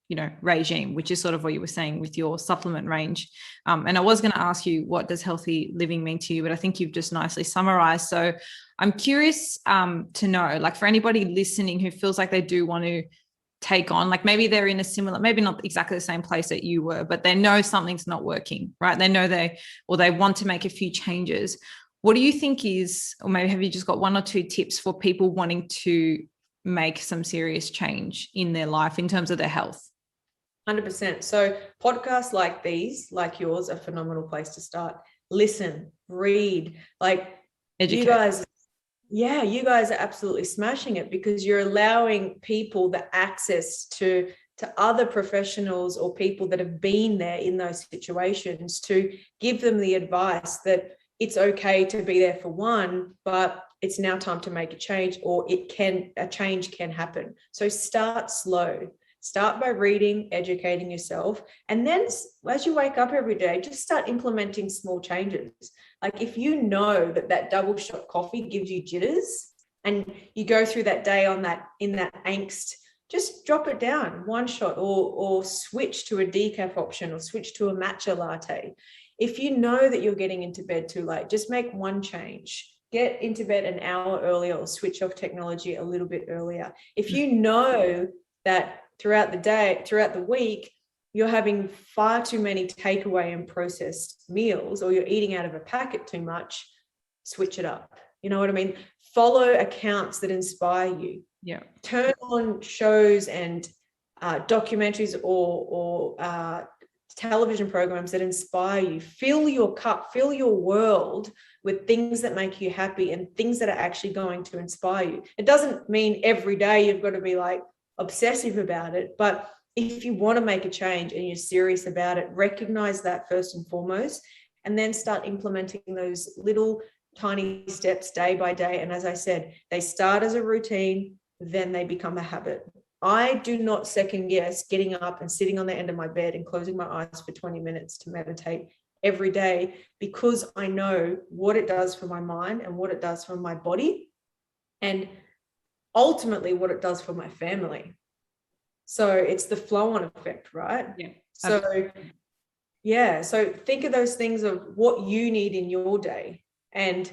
your regime, which is sort of what you were saying with your supplement range. And I was going to ask you, what does healthy living mean to you? But I think you've just nicely summarized. So I'm curious to know, for anybody listening who feels like they do want to take on, maybe they're in a similar, maybe not exactly the same place that you were, but they know something's not working, right? They know they want to make a few changes. What do you think is, or maybe have you just got 1 or 2 tips for people wanting to make some serious change in their life in terms of their health? 100%. So podcasts like these, like yours, are a phenomenal place to start. Listen, read, like Educate. you guys are absolutely smashing it, because you're allowing people the access to other professionals or people that have been there in those situations, to give them the advice that it's okay to be there for one, but it's now time to make a change, or a change can happen. So start slow. Start by reading, educating yourself, and then as you wake up every day, just start implementing small changes. Like if you know that double shot coffee gives you jitters, and you go through that day in that angst, just drop it down one shot, or switch to a decaf option, or switch to a matcha latte. If you know that you're getting into bed too late, just make one change. Get into bed an hour earlier, or switch off technology a little bit earlier. If you know that throughout the week, you're having far too many takeaway and processed meals, or you're eating out of a packet too much, switch it up. You know what I mean? Follow accounts that inspire you. Yeah. Turn on shows and documentaries or television programs that inspire you. Fill your cup, fill your world with things that make you happy and things that are actually going to inspire you. It doesn't mean every day you've got to be like obsessive about it, but if you want to make a change and you're serious about it, recognize that first and foremost, and then start implementing those little tiny steps day by day. And as I said, they start as a routine, then they become a habit. I do not second guess getting up and sitting on the end of my bed and closing my eyes for 20 minutes to meditate every day, because I know what it does for my mind and what it does for my body, and ultimately what it does for my family. So it's the flow-on effect, right? Yeah. So think of those things of what you need in your day, and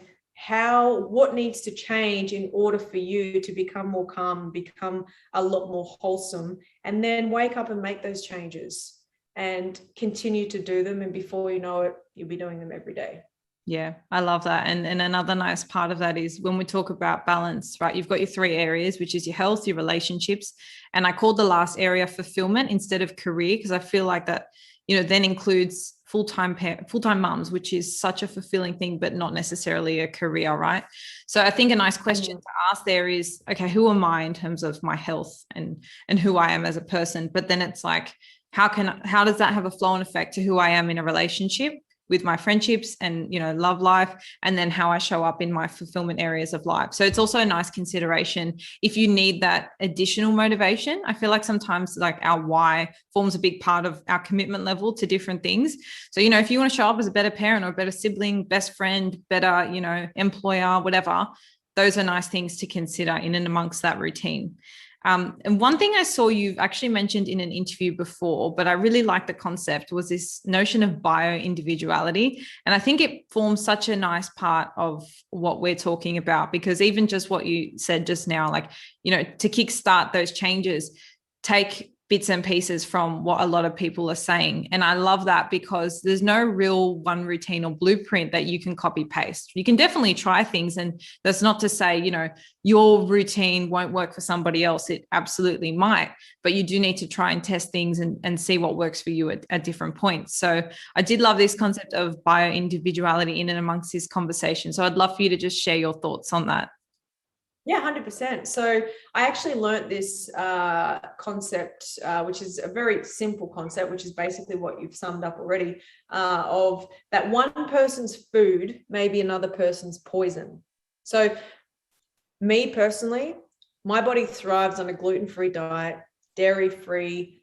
what needs to change in order for you to become more calm, become a lot more wholesome, and then wake up and make those changes and continue to do them. And before you know it, you'll be doing them every day. Yeah, I love that. And another nice part of that is when we talk about balance, right? You've got your 3 areas, which is your health, your relationships. And I called the last area fulfillment instead of career, because I feel like that, then includes full-time mums, which is such a fulfilling thing, but not necessarily a career, right? So I think a nice question to ask there is, okay, who am I in terms of my health and who I am as a person? But then it's like, how does that have a flow-on effect to who I am in a relationship, with my friendships and, love life, and then how I show up in my fulfillment areas of life. So it's also a nice consideration if you need that additional motivation. I feel like sometimes like our why forms a big part of our commitment level to different things. So, if you want to show up as a better parent or a better sibling, best friend, better, employer, whatever, those are nice things to consider in and amongst that routine. And one thing I saw you've actually mentioned in an interview before, but I really like the concept, was this notion of bio-individuality. And I think it forms such a nice part of what we're talking about, because even just what you said just now, like, to kickstart those changes, take bits and pieces from what a lot of people are saying. And I love that, because there's no real one routine or blueprint that you can copy paste. You can definitely try things. And that's not to say, your routine won't work for somebody else. It absolutely might, but you do need to try and test things and see what works for you at different points. So I did love this concept of bio-individuality in and amongst this conversation. So I'd love for you to just share your thoughts on that. Yeah, 100%. So I actually learned this concept, which is a very simple concept, which is basically what you've summed up already, of that one person's food may be another person's poison. So me personally, my body thrives on a gluten-free diet, dairy-free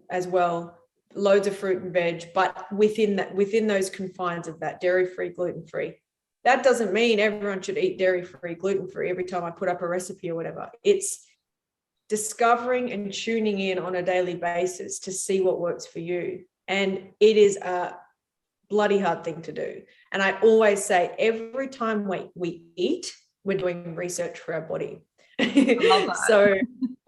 as well, loads of fruit and veg, but within those confines of that, dairy-free, gluten-free. That doesn't mean everyone should eat dairy-free, gluten-free every time I put up a recipe or whatever. It's discovering and tuning in on a daily basis to see what works for you. And it is a bloody hard thing to do. And I always say every time we eat, we're doing research for our body. I love that. So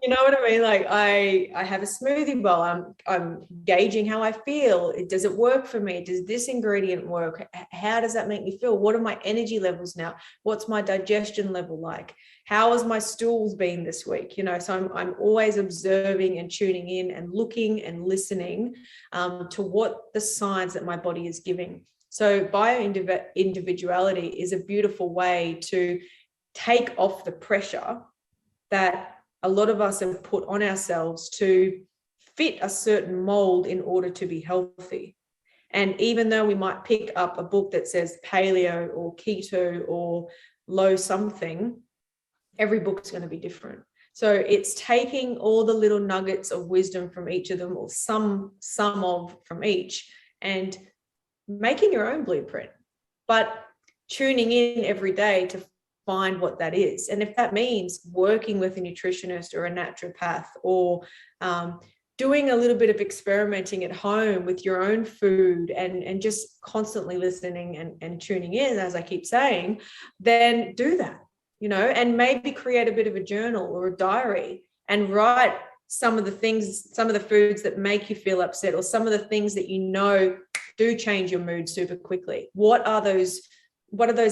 you know what I mean? Like I have a smoothie bowl. I'm gauging how I feel. Does it work for me? Does this ingredient work? How does that make me feel? What are my energy levels now? What's my digestion level like? How has my stools been this week? You know, so I'm always observing and tuning in and looking and listening to what the signs that my body is giving. So bio-individuality is a beautiful way to take off the pressure that a lot of us have put on ourselves to fit a certain mold in order to be healthy. And even though we might pick up a book that says paleo or keto or low something, every book's going to be different. So it's taking all the little nuggets of wisdom from each of them, or some of from each, and making your own blueprint, but tuning in every day to find what that is. And if that means working with a nutritionist or a naturopath, or doing a little bit of experimenting at home with your own food, and just constantly listening and tuning in, as I keep saying, then do that, you know, and maybe create a bit of a journal or a diary and write some of the things, some of the foods that make you feel upset, or some of the things that you know do change your mood super quickly. What are those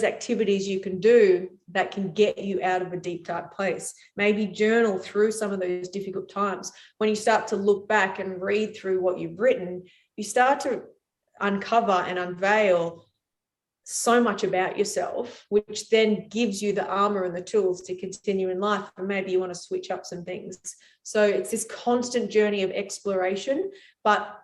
activities you can do that can get you out of a deep, dark place? Maybe journal through some of those difficult times. When you start to look back and read through what you've written, you start to uncover and unveil so much about yourself, which then gives you the armor and the tools to continue in life. And maybe you want to switch up some things. So it's this constant journey of exploration, but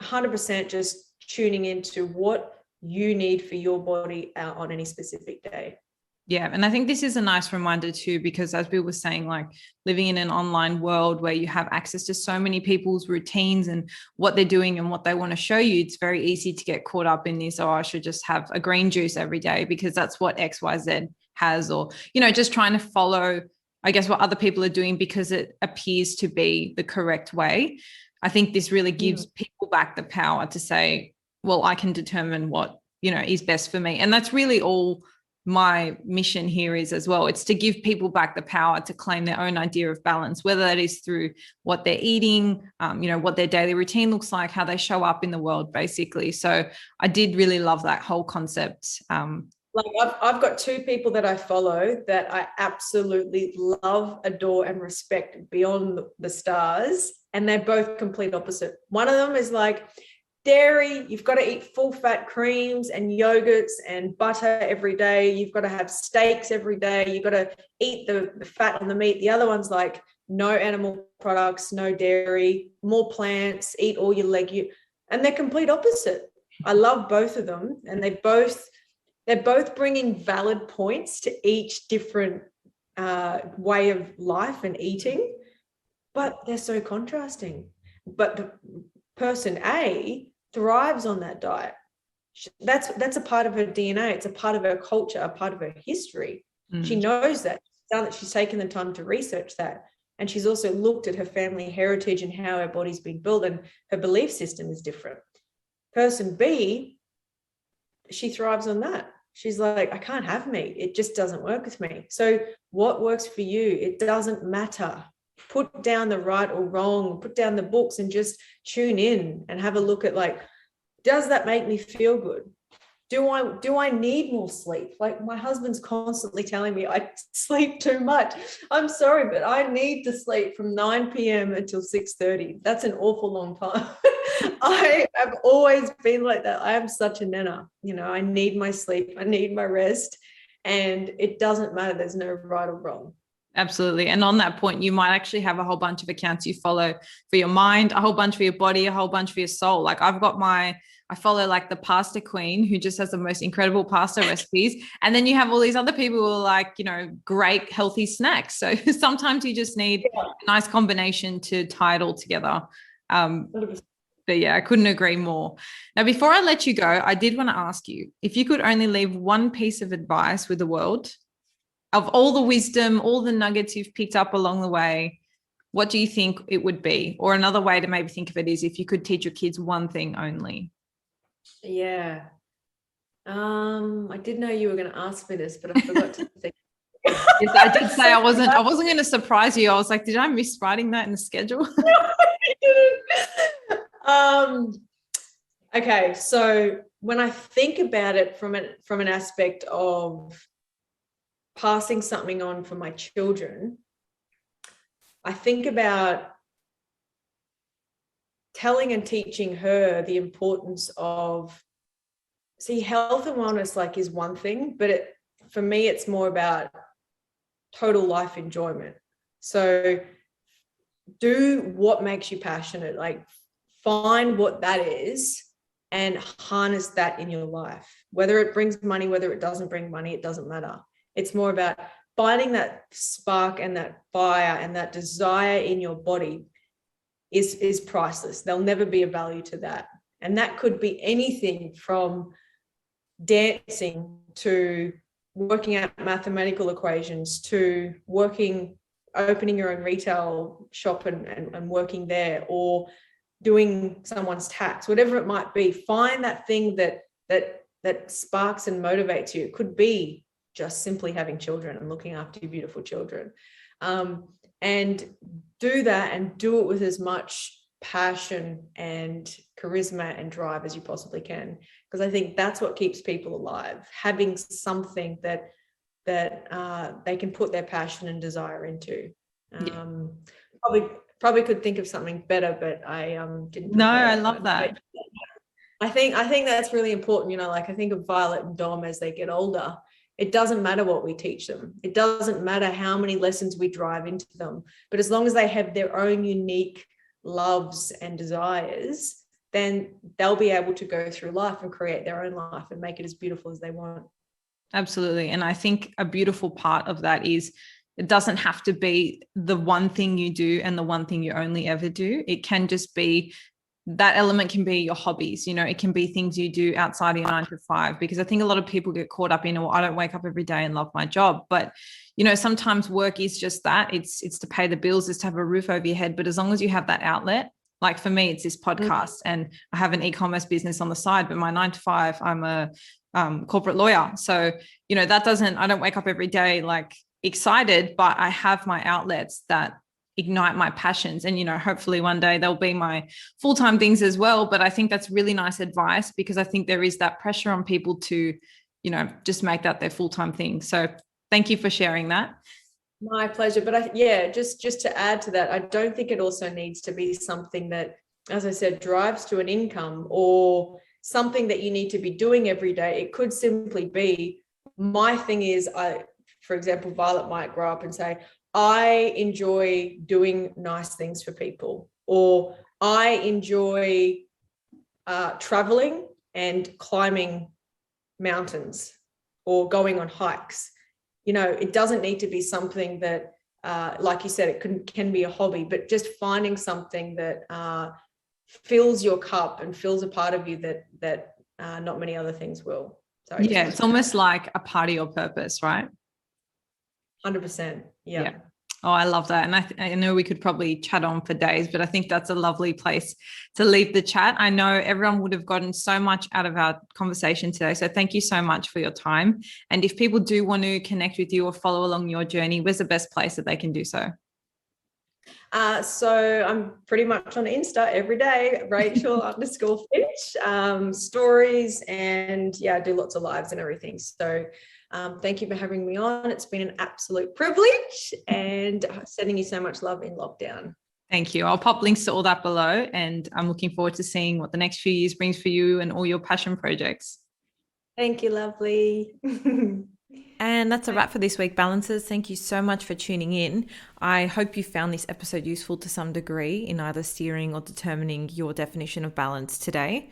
100% just tuning into what you need for your body on any specific day. Yeah. And I think this is a nice reminder too, because as we were saying, like living in an online world where you have access to so many people's routines and what they're doing and what they want to show you, it's very easy to get caught up in this, oh, I should just have a green juice every day because that's what XYZ has, or, you know, just trying to follow, I guess, what other people are doing because it appears to be the correct way. I think this really gives people back the power to say, well, I can determine what, you know, is best for me. And that's really all my mission here is as well. It's to give people back the power to claim their own idea of balance, whether that is through what they're eating, you know, what their daily routine looks like, how they show up in the world, basically. So I did really love that whole concept. Like I've got two people that I follow that I absolutely love, adore, and respect beyond the stars. And they're both complete opposite. One of them is like, dairy, you've got to eat full fat creams and yogurts and butter every day. You've got to have steaks every day. You've got to eat the fat on the meat. The other one's like, no animal products, no dairy, more plants, eat all your legumes. And they're complete opposite. I love both of them. And they're both bringing valid points to each different way of life and eating, but they're so contrasting. But the person A thrives on that diet. That's a part of her DNA. It's a part of her culture, a part of her history. She knows that. She's taken the time to research that. And she's also looked at her family heritage and how her body's been built, and her belief system is different. Person B, she thrives on that. She's like, I can't have meat. It just doesn't work with me. So what works for you? It doesn't matter. Put down the right or wrong, put down the books and just tune in and have a look at, like, does that make me feel good? Do I need more sleep? Like, my husband's constantly telling me I sleep too much. I'm sorry, but I need to sleep from 9 p.m. until 6:30. That's an awful long time. I have always been like that. I am such a nana. You know, I need my sleep. I need my rest. And it doesn't matter. There's no right or wrong. Absolutely. And on that point, you might actually have a whole bunch of accounts you follow for your mind, a whole bunch for your body, a whole bunch for your soul. Like I follow like the pasta queen who just has the most incredible pasta recipes. And then you have all these other people who are like, you know, great healthy snacks. So sometimes you just need a nice combination to tie it all together. But yeah, I couldn't agree more. Now, before I let you go, I did want to ask you, if you could only leave one piece of advice with the world, of all the wisdom, all the nuggets you've picked up along the way, what do you think it would be? Or another way to maybe think of it is, if you could teach your kids one thing only. Yeah. I did know you were going to ask me this, but I forgot to think. Yes, I did say I wasn't going to surprise you. I was like, did I miss writing that in the schedule? Okay, so when I think about it from an aspect of passing something on for my children, I think about telling and teaching her the importance of, see, health and wellness like is one thing, but for me, it's more about total life enjoyment. So do what makes you passionate, like find what that is and harness that in your life. Whether it brings money, whether it doesn't bring money, it doesn't matter. It's more about finding that spark and that fire and that desire in your body is priceless. There'll never be a value to that. And that could be anything from dancing to working out mathematical equations to opening your own retail shop and working there, or doing someone's tax, whatever it might be. Find that thing that sparks and motivates you. It could be just simply having children and looking after your beautiful children. And do that, and do it with as much passion and charisma and drive as you possibly can, because I think that's what keeps people alive, having something that they can put their passion and desire into. Probably could think of something better, but I didn't. No, I love that. I think that's really important. Like I think of Violet and Dom as they get older. It doesn't matter what we teach them. It doesn't matter how many lessons we drive into them. But as long as they have their own unique loves and desires, then they'll be able to go through life and create their own life and make it as beautiful as they want. Absolutely. And I think a beautiful part of that is it doesn't have to be the one thing you do and the one thing you only ever do. It can just be, that element can be your hobbies. It can be things you do outside of your 9 to 5, because I think a lot of people get caught up in, I don't wake up every day and love my job. But, sometimes work is just that. It's to pay the bills, it's to have a roof over your head. But as long as you have that outlet, like for me, it's this podcast, and I have an e-commerce business on the side, but my 9 to 5, I'm a corporate lawyer. So, I don't wake up every day like excited, but I have my outlets that ignite my passions. And, hopefully one day they'll be my full-time things as well. But I think that's really nice advice, because I think there is that pressure on people to, just make that their full-time thing. So thank you for sharing that. My pleasure. But just to add to that, I don't think it also needs to be something that, as I said, drives to an income or something that you need to be doing every day. It could simply be, my thing is, for example, Violet might grow up and say, I enjoy doing nice things for people, or I enjoy traveling and climbing mountains or going on hikes. It doesn't need to be something that, like you said, it can be a hobby, but just finding something that fills your cup and fills a part of you that not many other things will. So it's almost like a part of your purpose, right? 100%. Yeah. Oh, I love that. And I know we could probably chat on for days, but I think that's a lovely place to leave the chat. I know everyone would have gotten so much out of our conversation today. So thank you so much for your time. And if people do want to connect with you or follow along your journey, where's the best place that they can do so? So I'm pretty much on Insta every day, Rachael _Finch, stories, and I do lots of lives and everything. So thank you for having me on. It's been an absolute privilege, and sending you so much love in lockdown. Thank you. I'll pop links to all that below, and I'm looking forward to seeing what the next few years brings for you and all your passion projects. Thank you, lovely. And that's a wrap for this week, Balancers. Thank you so much for tuning in. I hope you found this episode useful to some degree in either steering or determining your definition of balance today.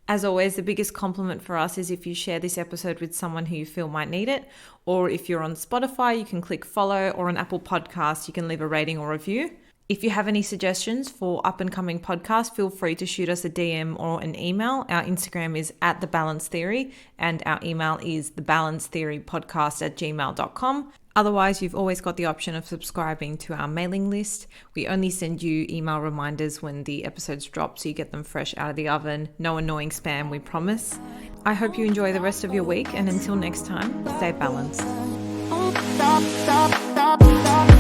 As always, the biggest compliment for us is if you share this episode with someone who you feel might need it, or if you're on Spotify, you can click follow, or on Apple Podcasts, you can leave a rating or review. If you have any suggestions for up and coming podcasts, feel free to shoot us a DM or an email. Our Instagram is @thebalancetheory and our email is thebalancetheorypodcast@gmail.com. Otherwise, you've always got the option of subscribing to our mailing list. We only send you email reminders when the episodes drop, so you get them fresh out of the oven. No annoying spam, we promise. I hope you enjoy the rest of your week, and until next time, stay balanced. stop.